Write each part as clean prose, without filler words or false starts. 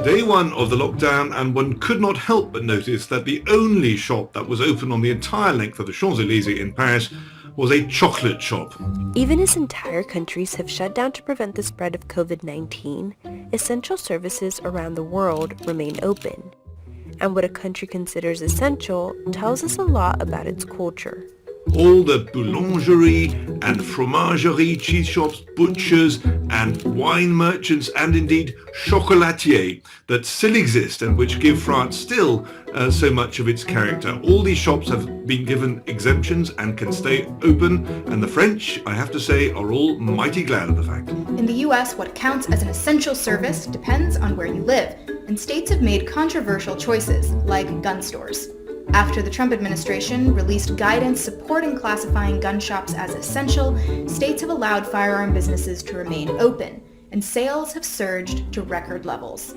Day one of the lockdown, and one could not help but notice that the only shop that was open on the entire length of the Champs-Élysées in Paris was a chocolate shop. Even as entire countries have shut down to prevent the spread of COVID-19, essential services around the world remain open. And what a country considers essential tells us a lot about its culture. All the boulangerie and fromagerie, cheese shops, butchers and wine merchants and indeed chocolatiers that still exist and which give France still so much of its character. All these shops have been given exemptions and can stay open, and the French, I have to say, are all mighty glad of the fact. In the US, what counts as an essential service depends on where you live, and states have made controversial choices, like gun stores. After the Trump administration released guidance supporting classifying gun shops as essential, states have allowed firearm businesses to remain open, and sales have surged to record levels.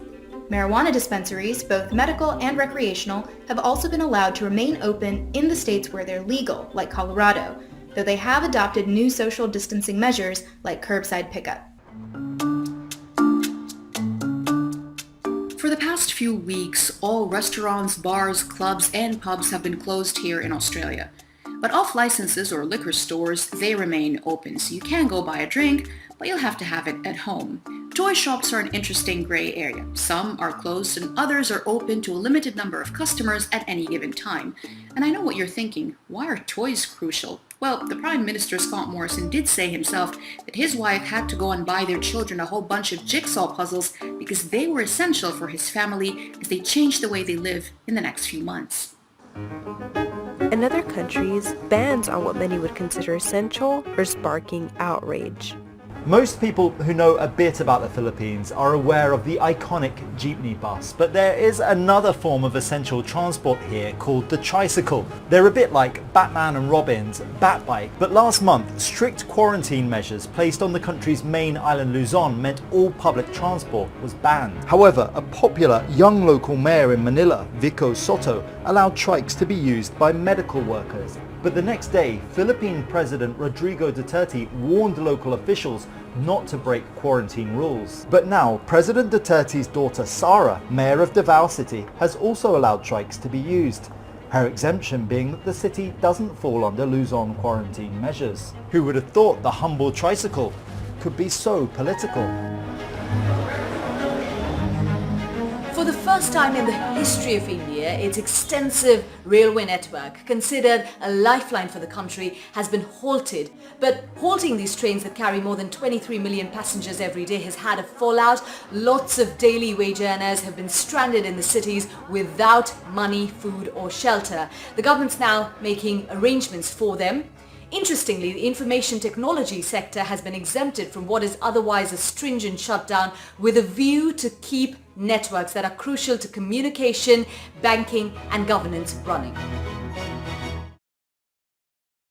Marijuana dispensaries, both medical and recreational, have also been allowed to remain open in the states where they're legal, like Colorado, though they have adopted new social distancing measures like curbside pickup. For the past few weeks, all restaurants, bars, clubs, and pubs have been closed here in Australia. But off-licenses or liquor stores, they remain open, so you can go buy a drink, but you'll have to have it at home. Toy shops are an interesting gray area. Some are closed and others are open to a limited number of customers at any given time. And I know what you're thinking, why are toys crucial? Well, the Prime Minister Scott Morrison did say himself that his wife had to go and buy their children a whole bunch of jigsaw puzzles because they were essential for his family as they changed the way they live in the next few months. In other countries, bans on what many would consider essential are sparking outrage. Most people who know a bit about the Philippines are aware of the iconic jeepney bus, but there is another form of essential transport here called the tricycle. They're a bit like Batman and Robin's Batbike, but last month strict quarantine measures placed on the country's main island Luzon meant all public transport was banned. However, a popular young local mayor in Manila, Vico Soto, allowed trikes to be used by medical workers. But the next day, Philippine President Rodrigo Duterte warned local officials not to break quarantine rules. But now, President Duterte's daughter Sara, mayor of Davao City, has also allowed trikes to be used. Her exemption being that the city doesn't fall under Luzon quarantine measures. Who would have thought the humble tricycle could be so political? For the first time in the history of India, its extensive railway network, considered a lifeline for the country, has been halted. But halting these trains that carry more than 23 million passengers every day has had a fallout. Lots of daily wage earners have been stranded in the cities without money, food or shelter. The government's now making arrangements for them. Interestingly, the information technology sector has been exempted from what is otherwise a stringent shutdown with a view to keep networks that are crucial to communication, banking and governance running.